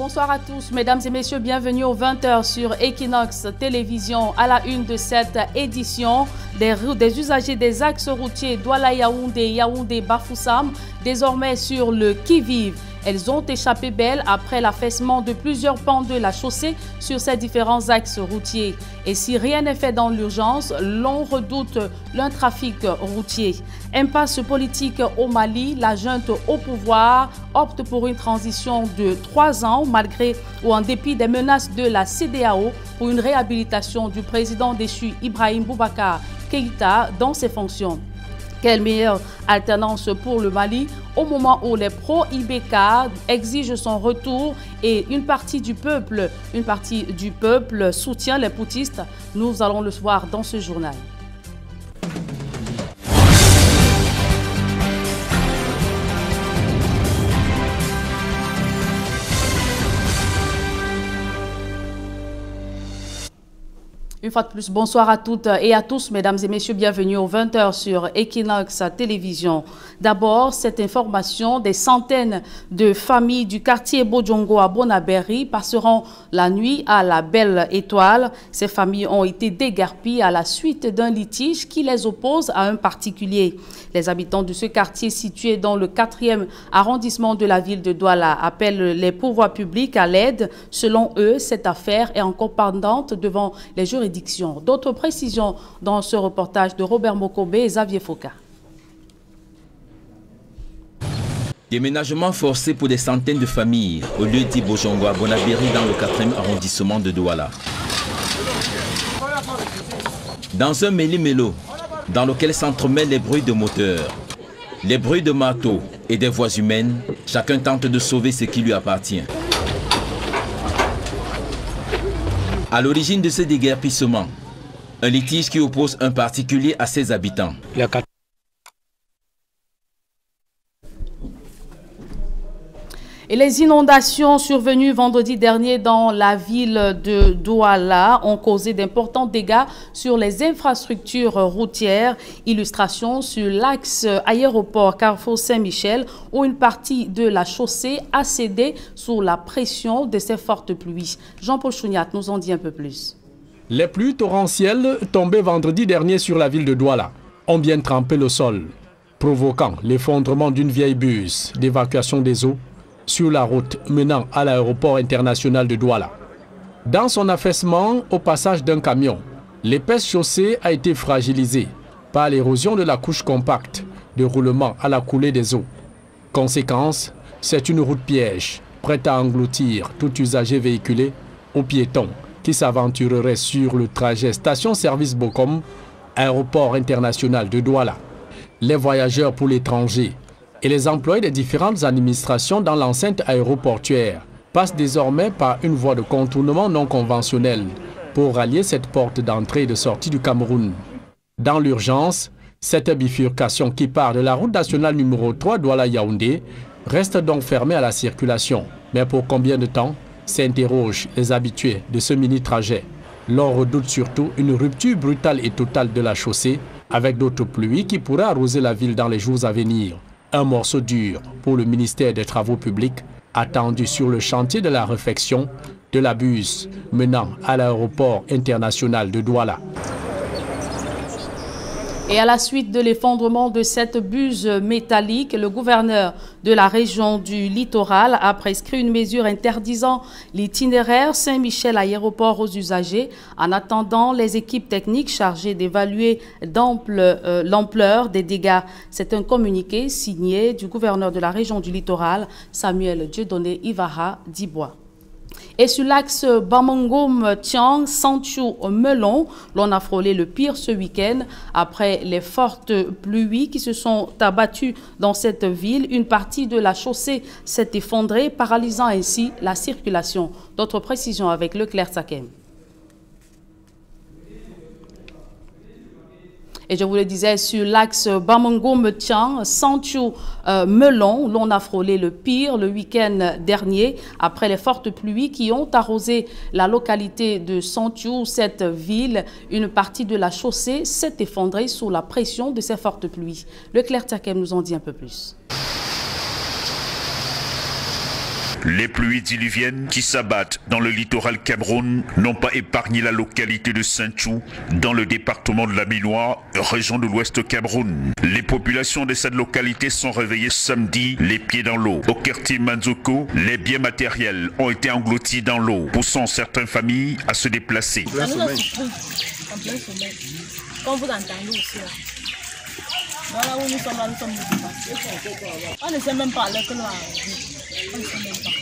Bonsoir à tous, mesdames et messieurs, bienvenue aux 20h sur Equinox Télévision. À la une de cette édition, des usagers des axes routiers Douala-Yaoundé, Yaoundé-Bafoussam, désormais sur le qui-vive. Elles ont échappé belles après l'affaissement de plusieurs pans de la chaussée sur ces différents axes routiers. Et si rien n'est fait dans l'urgence, l'on redoute un trafic routier. Impasse politique au Mali, la junte au pouvoir opte pour une transition de 3 ans malgré ou en dépit des menaces de la CEDEAO pour une réhabilitation du président déchu Ibrahim Boubacar Keïta dans ses fonctions. Quelle meilleure alternance pour le Mali au moment où les pro-IBK exigent son retour et une partie du peuple soutient les poutistes. Nous allons le voir dans ce journal. Une fois de plus, bonsoir à toutes et à tous, mesdames et messieurs, bienvenue aux 20h sur Equinox Télévision. D'abord, cette information, des centaines de familles du quartier Bodjongo à Bonaberi passeront la nuit à la Belle Étoile. Ces familles ont été déguerpies à la suite d'un litige qui les oppose à un particulier. Les habitants de ce quartier situé dans le 4e arrondissement de la ville de Douala appellent les pouvoirs publics à l'aide. Selon eux, cette affaire est encore pendante devant les juridictions. D'autres précisions dans ce reportage de Robert Mokobe et Xavier Foka. Déménagement forcé pour des centaines de familles au lieu dit Bodjongo à Bonaberi dans le 4e arrondissement de Douala. Dans un méli-mélo dans lequel s'entremêlent les bruits de moteurs, les bruits de marteaux et des voix humaines, chacun tente de sauver ce qui lui appartient. À l'origine de ce déguerpissement, un litige qui oppose un particulier à ses habitants. Et les inondations survenues vendredi dernier dans la ville de Douala ont causé d'importants dégâts sur les infrastructures routières. Illustration sur l'axe aéroport Carrefour Saint-Michel où une partie de la chaussée a cédé sous la pression de ces fortes pluies. Jean-Paul Chouniat nous en dit un peu plus. Les pluies torrentielles tombées vendredi dernier sur la ville de Douala ont bien trempé le sol, provoquant l'effondrement d'une vieille bus d'évacuation des eaux sur la route menant à l'aéroport international de Douala. Dans son affaissement au passage d'un camion, l'épaisse chaussée a été fragilisée par l'érosion de la couche compacte de roulement à la coulée des eaux. Conséquence, c'est une route piège prête à engloutir tout usager véhiculé ou piéton qui s'aventurerait sur le trajet station-service Bokom, aéroport international de Douala. Les voyageurs pour l'étranger et les employés des différentes administrations dans l'enceinte aéroportuaire passent désormais par une voie de contournement non conventionnelle pour rallier cette porte d'entrée et de sortie du Cameroun. Dans l'urgence, cette bifurcation qui part de la route nationale numéro 3 Douala-Yaoundé reste donc fermée à la circulation. Mais pour combien de temps s'interrogent les habitués de ce mini-trajet. L'on redoute surtout une rupture brutale et totale de la chaussée avec d'autres pluies qui pourraient arroser la ville dans les jours à venir. Un morceau dur pour le ministère des Travaux publics, attendu sur le chantier de la réfection de la bus menant à l'aéroport international de Douala. Et à la suite de l'effondrement de cette buse métallique, le gouverneur de la région du littoral a prescrit une mesure interdisant l'itinéraire Saint-Michel aéroport aux usagers en attendant les équipes techniques chargées d'évaluer l'ampleur des dégâts. C'est un communiqué signé du gouverneur de la région du littoral, Samuel Dieudonné Ivara Dibois. Et sur l'axe Bamangom-Tiang, Sanchou-Melon, l'on a frôlé le pire ce week-end après les fortes pluies qui se sont abattues dans cette ville. Une partie de la chaussée s'est effondrée, paralysant ainsi la circulation. D'autres précisions avec Leclerc Sakem. Et je vous le disais, sur l'axe Bamangom-Tiang, Sanchou-Melon, l'on a frôlé le pire le week-end dernier après les fortes pluies qui ont arrosé la localité de Sanchou. Cette ville, une partie de la chaussée s'est effondrée sous la pression de ces fortes pluies. Leclerc Takem nous en dit un peu plus. Les pluies diluviennes qui s'abattent dans le littoral Cameroun n'ont pas épargné la localité de Sinthiou, dans le département de la Minois, région de l'Ouest Cameroun. Les populations de cette localité sont réveillées samedi, les pieds dans l'eau. Au quartier Manzoko, les biens matériels ont été engloutis dans l'eau, poussant certaines familles à se déplacer. En plein sommeil. Comme vous entendez aussi là. Voilà où nous sommes là, nous sommes dépassés. On ne sait même pas que l'eau arrive.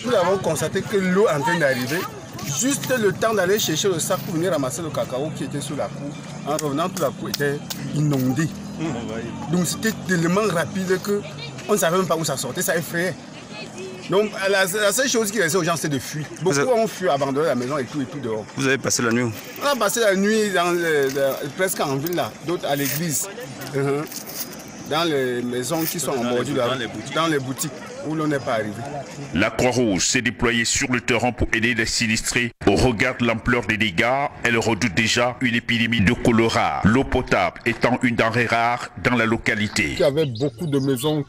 Nous avons constaté que l'eau est en train d'arriver. Juste le temps d'aller chercher le sac pour venir ramasser le cacao qui était sous la cour. En revenant, toute la cour était inondée. Donc c'était tellement rapide qu'on ne savait même pas où ça sortait, ça effrayait. Donc la seule chose qui restait aux gens, c'est de fuir. Beaucoup ont fui, abandonné la maison et tout dehors. Vous avez passé la nuit où? On a passé la nuit presque en ville là, d'autres à l'église. Dans les maisons qui sont en bordure, dans les boutiques où l'on n'est pas arrivé. La Croix-Rouge s'est déployée sur le terrain pour aider les sinistrés. Au regard de l'ampleur des dégâts, elle redoute déjà une épidémie de choléra, l'eau potable étant une denrée rare dans la localité. Il y avait beaucoup de maisons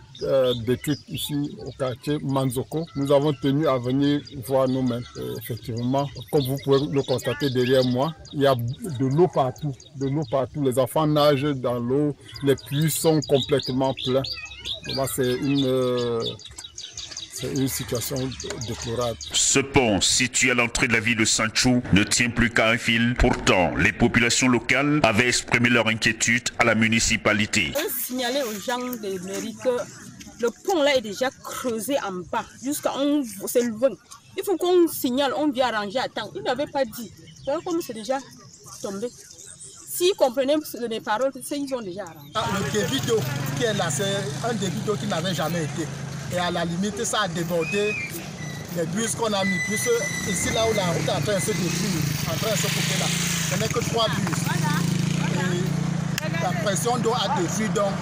détruites ici au quartier Manzoko. Nous avons tenu à venir voir nous-mêmes. Effectivement, comme vous pouvez le constater derrière moi, il y a de l'eau partout. Les enfants nagent dans l'eau, les puits sont complètement pleins. C'est une situation déplorable. Ce pont, situé à l'entrée de la ville de Sinthiou, ne tient plus qu'à un fil. Pourtant, les populations locales avaient exprimé leur inquiétude à la municipalité. On signalait aux gens de mairie que le pont là est déjà creusé en bas, jusqu'à c'est loin. Il faut qu'on signale, on vient arranger à temps. Ils n'avaient pas dit. Voilà comme c'est déjà tombé. S'ils comprenaient mes paroles, ils ont déjà arrangé. Le débit d'eau qui est là, c'est un débit d'eau qui n'avait jamais été. Et à la limite, ça a débordé les bus qu'on a mis. Plus ici, là où la route est en train de se détruire, en train de se couper là, ce n'est que 3 bus. Et la pression d'eau a détruit donc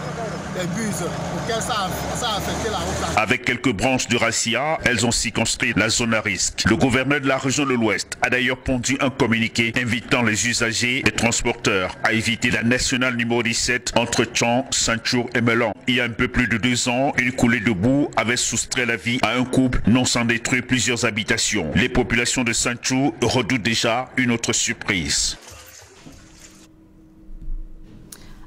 les bus auxquels ça a affecté la route. Avec quelques branches de razzia, elles ont circonscrit la zone à risque. Le gouverneur de la région de l'Ouest a d'ailleurs pondu un communiqué invitant les usagers et transporteurs à éviter la nationale numéro 17 entre Tchon, Sinthiou et Melan. Il y a un peu plus de 2 ans, une coulée de boue avait soustrait la vie à un couple, non sans détruire plusieurs habitations. Les populations de Sinthiou redoutent déjà une autre surprise.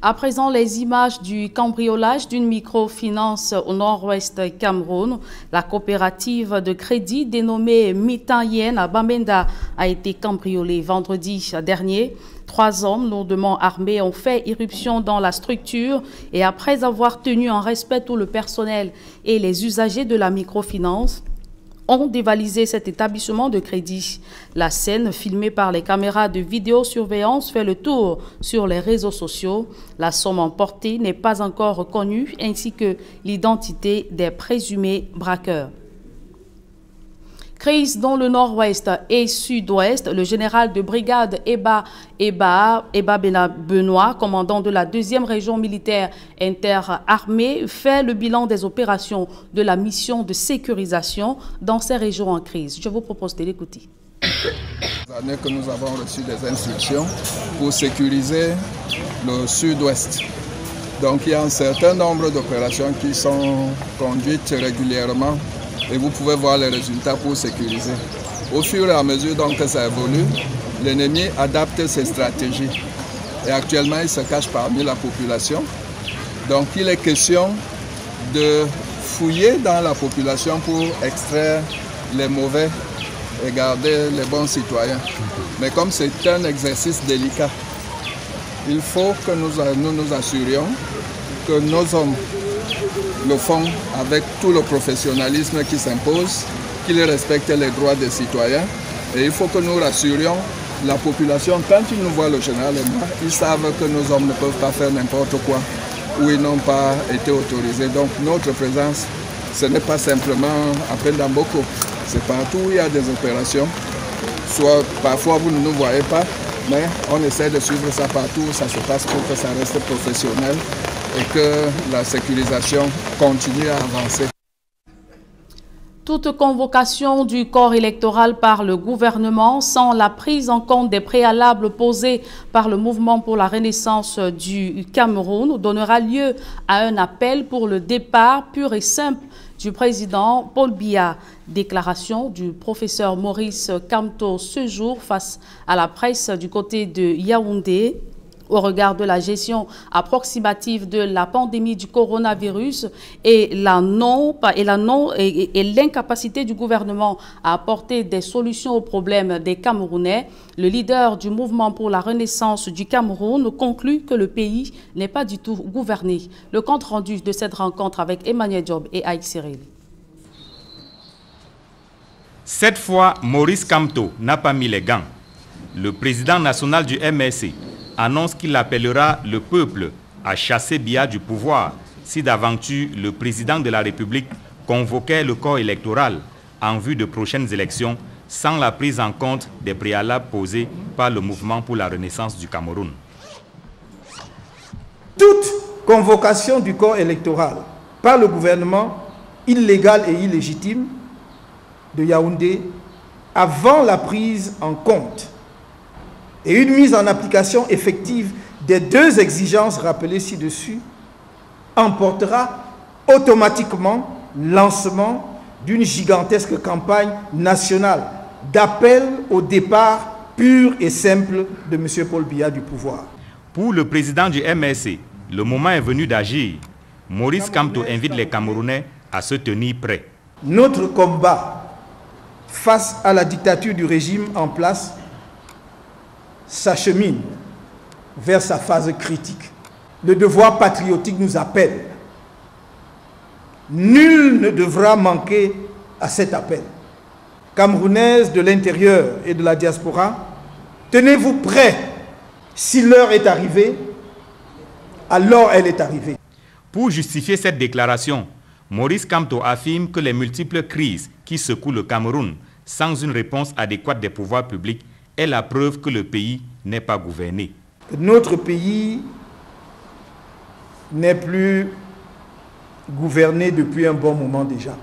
À présent, les images du cambriolage d'une microfinance au nord-ouest Cameroun. La coopérative de crédit dénommée Mitan-Yen à Bamenda a été cambriolée vendredi dernier. 3 hommes lourdement armés ont fait irruption dans la structure et après avoir tenu en respect tout le personnel et les usagers de la microfinance, ont dévalisé cet établissement de crédit. La scène, filmée par les caméras de vidéosurveillance, fait le tour sur les réseaux sociaux. La somme emportée n'est pas encore connue, ainsi que l'identité des présumés braqueurs. Crise dans le nord-ouest et sud-ouest, le général de brigade Eba Benoît, commandant de la 2e région militaire interarmée, fait le bilan des opérations de la mission de sécurisation dans ces régions en crise. Je vous propose de l'écouter. L'année que nous avons reçu des instructions pour sécuriser le sud-ouest. Donc il y a un certain nombre d'opérations qui sont conduites régulièrement. Et vous pouvez voir les résultats pour sécuriser. Au fur et à mesure donc que ça évolue, l'ennemi adapte ses stratégies. Et actuellement, il se cache parmi la population. Donc il est question de fouiller dans la population pour extraire les mauvais et garder les bons citoyens. Mais comme c'est un exercice délicat, il faut que nous nous assurions que nos hommes le font avec tout le professionnalisme qui s'impose, qu'ils respectent les droits des citoyens. Et il faut que nous rassurions la population. Quand ils nous voient, le général et moi, ils savent que nos hommes ne peuvent pas faire n'importe quoi, où ils n'ont pas été autorisés. Donc notre présence, ce n'est pas simplement à Pendamboko, c'est partout où il y a des opérations. Soit parfois vous ne nous voyez pas, mais on essaie de suivre ça partout où ça se passe pour que ça reste professionnel et que la sécurisation continue à avancer. Toute convocation du corps électoral par le gouvernement sans la prise en compte des préalables posés par le mouvement pour la renaissance du Cameroun donnera lieu à un appel pour le départ pur et simple du président Paul Biya. Déclaration du professeur Maurice Kamto ce jour face à la presse du côté de Yaoundé. Au regard de la gestion approximative de la pandémie du coronavirus et l'incapacité du gouvernement à apporter des solutions aux problèmes des Camerounais, le leader du mouvement pour la renaissance du Cameroun conclut que le pays n'est pas du tout gouverné. Le compte rendu de cette rencontre avec Emmanuel Diop et Aïk Cyril. Cette fois, Maurice Kamto n'a pas mis les gants. Le président national du MSC annonce qu'il appellera le peuple à chasser Biya du pouvoir si d'aventure le président de la République convoquait le corps électoral en vue de prochaines élections sans la prise en compte des préalables posés par le mouvement pour la renaissance du Cameroun. Toute convocation du corps électoral par le gouvernement illégal et illégitime de Yaoundé avant la prise en compte et une mise en application effective des deux exigences rappelées ci-dessus emportera automatiquement lancement d'une gigantesque campagne nationale d'appel au départ pur et simple de M. Paul Biya du pouvoir. Pour le président du MSC, le moment est venu d'agir. Maurice Kamto invite les Camerounais à se tenir prêts. Notre combat face à la dictature du régime en place s'achemine vers sa phase critique. Le devoir patriotique nous appelle. Nul ne devra manquer à cet appel. Camerounaises de l'intérieur et de la diaspora, tenez-vous prêts. Si l'heure est arrivée, alors elle est arrivée. Pour justifier cette déclaration, Maurice Kamto affirme que les multiples crises qui secouent le Cameroun sans une réponse adéquate des pouvoirs publics est la preuve que le pays n'est pas gouverné. Notre pays n'est plus gouverné depuis un bon moment déjà.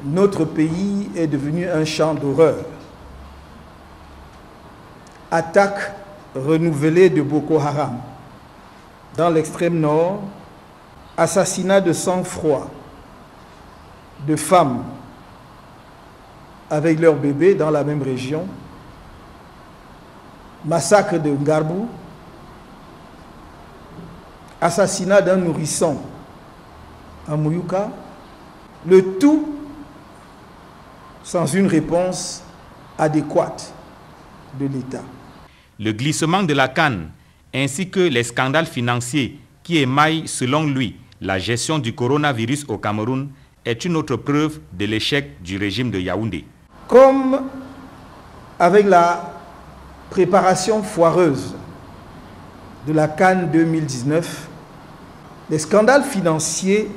Notre pays est devenu un champ d'horreur. Attaque renouvelée de Boko Haram dans l'extrême nord, assassinat de sang-froid de femmes avec leurs bébés dans la même région, massacre de Ngarbou, assassinat d'un nourrisson à Mouyouka, le tout sans une réponse adéquate de l'État. Le glissement de la canne ainsi que les scandales financiers qui émaillent selon lui la gestion du coronavirus au Cameroun est une autre preuve de l'échec du régime de Yaoundé. Comme avec la préparation foireuse de la CAN 2019, les scandales financiers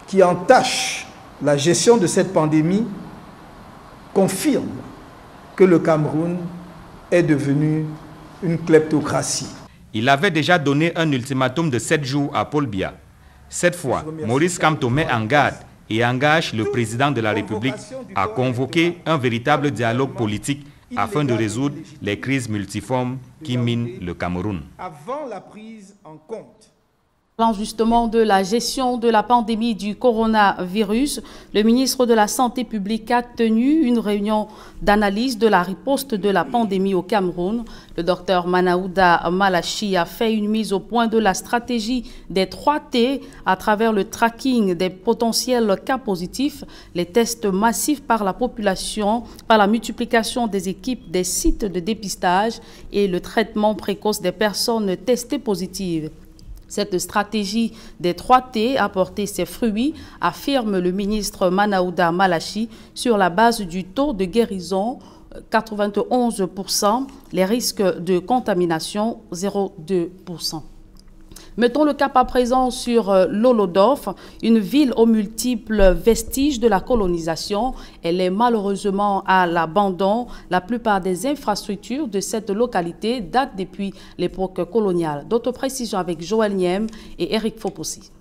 qui entachent la gestion de cette pandémie confirment que le Cameroun est devenu une kleptocratie. Il avait déjà donné un ultimatum de 7 jours à Paul Biya. Cette fois, Maurice Kamto met en garde et engage le président de la République à convoquer un véritable dialogue politique afin de résoudre les crises multiformes qui minent le Cameroun. Avant la prise en compte justement de la gestion de la pandémie du coronavirus, le ministre de la Santé publique a tenu une réunion d'analyse de la riposte de la pandémie au Cameroun. Le docteur Manaouda Malachi a fait une mise au point de la stratégie des 3T à travers le tracking des potentiels cas positifs, les tests massifs par la population, par la multiplication des équipes des sites de dépistage et le traitement précoce des personnes testées positives. Cette stratégie des 3T a porté ses fruits, affirme le ministre Manaouda Malachi, sur la base du taux de guérison 91%, les risques de contamination 0,2%. Mettons le cap à présent sur Lolodorf, une ville aux multiples vestiges de la colonisation. Elle est malheureusement à l'abandon. La plupart des infrastructures de cette localité datent depuis l'époque coloniale. D'autres précisions avec Joël Niem et Eric Fopossi.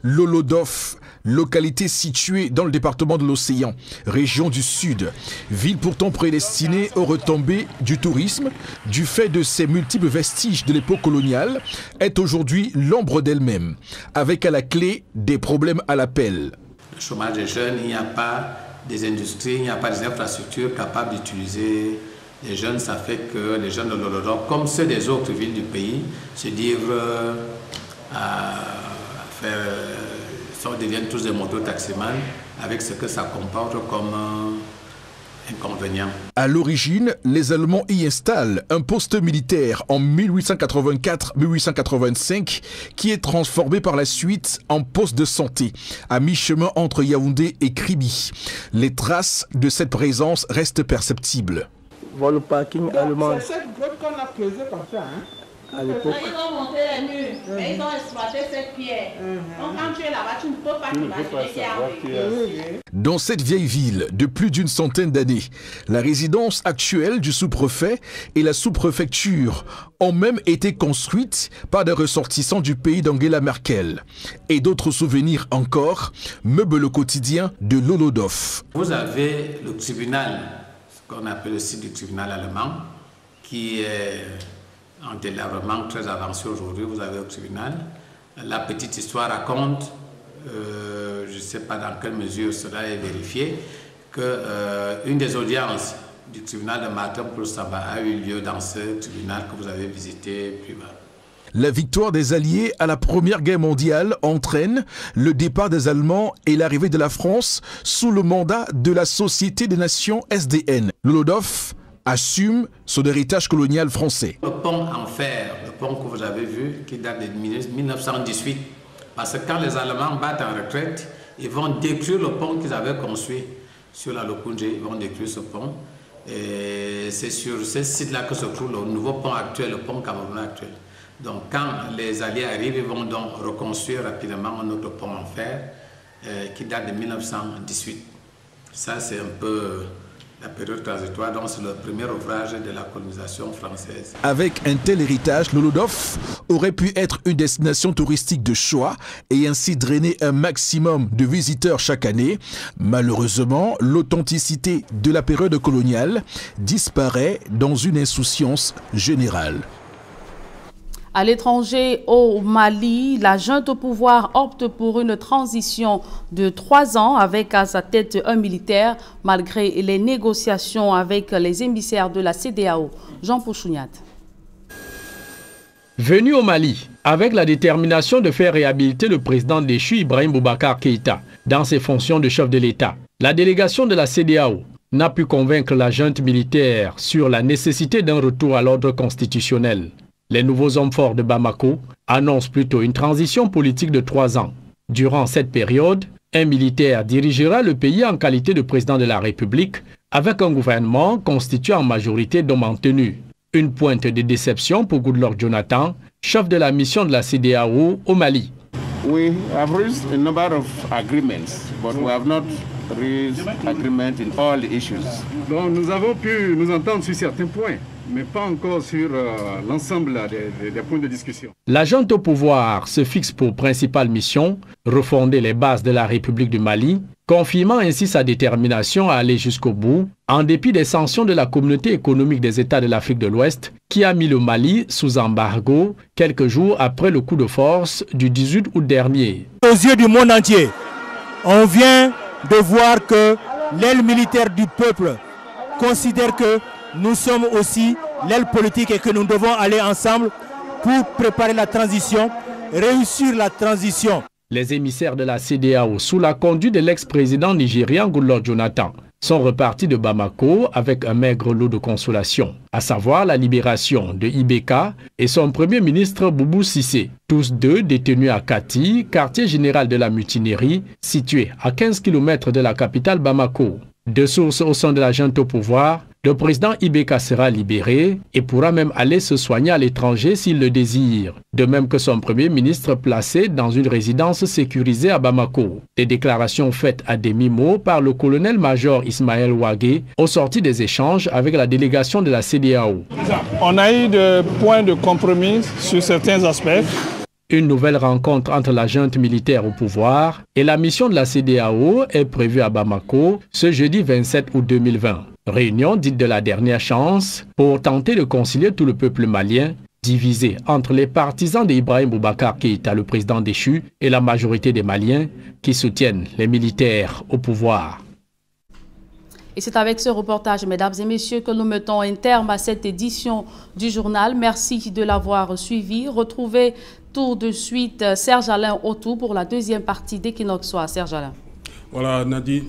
Lolodof, localité située dans le département de l'Océan, région du Sud, ville pourtant prédestinée aux retombées du tourisme, du fait de ses multiples vestiges de l'époque coloniale, est aujourd'hui l'ombre d'elle-même, avec à la clé des problèmes à l'appel. Le chômage des jeunes, il n'y a pas des industries, il n'y a pas des infrastructures capables d'utiliser les jeunes. Ça fait que les jeunes de Lolodof, comme ceux des autres villes du pays, se livrent à faire... deviennent tous des moto-taximans avec ce que ça comporte comme inconvénient. À l'origine, les Allemands y installent un poste militaire en 1884-1885 qui est transformé par la suite en poste de santé à mi-chemin entre Yaoundé et Kribi. Les traces de cette présence restent perceptibles. Voilà le parking allemand. C'est cette grotte qu'on a creusée comme ça, hein? À l'époque. Ils ont monté les murs, mais ils ont exploité cette pierre. Donc quand tu es là-bas, tu ne peux pas t'imaginer qu'il y a un véhicule. Dans cette vieille ville de plus d'une centaine d'années, la résidence actuelle du sous-préfet et la sous-préfecture ont même été construites par des ressortissants du pays d'Angela Merkel. Et d'autres souvenirs encore meublent le quotidien de Lolodof. Vous avez le tribunal, ce qu'on appelle le site du tribunal allemand, qui est en délabrement très avancé aujourd'hui. Vous avez au tribunal. La petite histoire raconte, je ne sais pas dans quelle mesure cela est vérifié, qu'une des audiences du tribunal de Martin Poulo-Samba a eu lieu dans ce tribunal que vous avez visité plus bas. La victoire des Alliés à la Première Guerre mondiale entraîne le départ des Allemands et l'arrivée de la France sous le mandat de la Société des Nations SDN. Lolodof assume son héritage colonial français. Le pont en fer, le pont que vous avez vu, qui date de 1918, parce que quand les Allemands battent en retraite, ils vont détruire le pont qu'ils avaient construit sur la Lokoundje, ils vont détruire ce pont. Et c'est sur ce site-là que se trouve le nouveau pont actuel, le pont camerounais actuel. Donc quand les Alliés arrivent, ils vont donc reconstruire rapidement un autre pont en fer qui date de 1918. Ça, c'est un peu la période transitoire, donc c'est le premier ouvrage de la colonisation française. Avec un tel héritage, Lolodof aurait pu être une destination touristique de choix et ainsi drainer un maximum de visiteurs chaque année. Malheureusement, l'authenticité de la période coloniale disparaît dans une insouciance générale. À l'étranger, au Mali, la junte au pouvoir opte pour une transition de 3 ans avec à sa tête un militaire, malgré les négociations avec les émissaires de la CEDEAO. Jean Pouchouniat. Venu au Mali, avec la détermination de faire réhabiliter le président déchu Ibrahim Boubacar Keïta dans ses fonctions de chef de l'État, la délégation de la CEDEAO n'a pu convaincre la junte militaire sur la nécessité d'un retour à l'ordre constitutionnel. Les nouveaux hommes forts de Bamako annoncent plutôt une transition politique de 3 ans. Durant cette période, un militaire dirigera le pays en qualité de président de la République avec un gouvernement constitué en majorité d'hommes maintenus. Une pointe de déception pour Goodluck Jonathan, chef de la mission de la CEDEAO au Mali. We have reached a number of agreements, but we have not reached agreement in all the issues. Donc nous avons pu nous entendre sur certains points, mais pas encore sur l'ensemble des points de discussion. La junte au pouvoir se fixe pour principale mission refonder les bases de la République du Mali, confirmant ainsi sa détermination à aller jusqu'au bout, en dépit des sanctions de la Communauté économique des États de l'Afrique de l'Ouest, qui a mis le Mali sous embargo quelques jours après le coup de force du 18 août dernier. Aux yeux du monde entier, on vient de voir que l'aile militaire du peuple considère que nous sommes aussi l'aile politique et que nous devons aller ensemble pour préparer la transition, réussir la transition. Les émissaires de la CEDEAO, sous la conduite de l'ex-président nigérian Goodluck Jonathan, sont repartis de Bamako avec un maigre lot de consolation, à savoir la libération de Ibeka et son premier ministre Boubou Cissé, tous deux détenus à Kati, quartier général de la mutinerie, situé à 15 km de la capitale Bamako. De sources au sein de la junte au pouvoir, le président Ibeka sera libéré et pourra même aller se soigner à l'étranger s'il le désire, de même que son premier ministre placé dans une résidence sécurisée à Bamako. Des déclarations faites à demi-mot par le colonel-major Ismaël Ouagé au sorti des échanges avec la délégation de la CEDEAO. On a eu des points de compromis sur certains aspects. Une nouvelle rencontre entre la junte militaire au pouvoir et la mission de la CEDEAO est prévue à Bamako ce jeudi 27 août 2020. Réunion dite de la dernière chance pour tenter de concilier tout le peuple malien divisé entre les partisans d'Ibrahim Boubacar Keïta, le président déchu, et la majorité des Maliens qui soutiennent les militaires au pouvoir. Et c'est avec ce reportage, mesdames et messieurs, que nous mettons un terme à cette édition du journal. Merci de l'avoir suivi. Retrouvez tout de suite Serge Alain Autou pour la deuxième partie d'Equinox Soir. Serge Alain. Voilà, Nadine,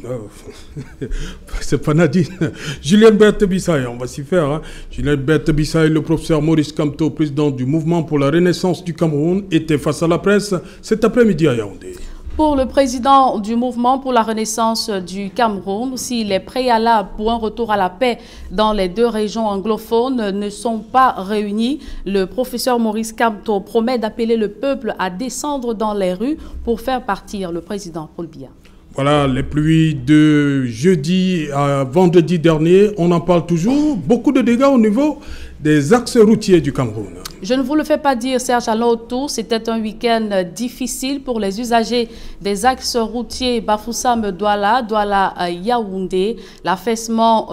c'est pas Nadine, Julienne Berthe-Bissaye, on va s'y faire. Hein. Julienne Berthe-Bissaye, le professeur Maurice Kamto, président du mouvement pour la renaissance du Cameroun, était face à la presse cet après-midi à Yaoundé. Pour le président du mouvement pour la renaissance du Cameroun, si les préalables pour un retour à la paix dans les deux régions anglophones ne sont pas réunis, le professeur Maurice Kamto promet d'appeler le peuple à descendre dans les rues pour faire partir le président Paul Biya. Voilà, les pluies de jeudi à vendredi dernier, on en parle toujours. Beaucoup de dégâts au niveau des axes routiers du Cameroun. Je ne vous le fais pas dire, Serge Alain Autou, c'était un week-end difficile pour les usagers des axes routiers Bafoussam-Douala, Douala-Yaoundé. L'affaissement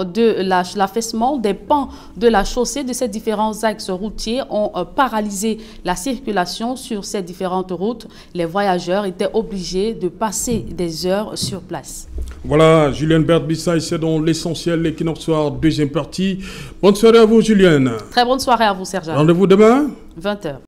des pans de la chaussée de ces différents axes routiers ont paralysé la circulation sur ces différentes routes. Les voyageurs étaient obligés de passer des heures sur place. Voilà, Julienne Berthe-Bissaye, c'est dans l'essentiel, l'Equinox Soir, deuxième partie. Bonne soirée à vous, Julienne. Très bonne soirée à vous, Serge. Rendez-vous demain 20h.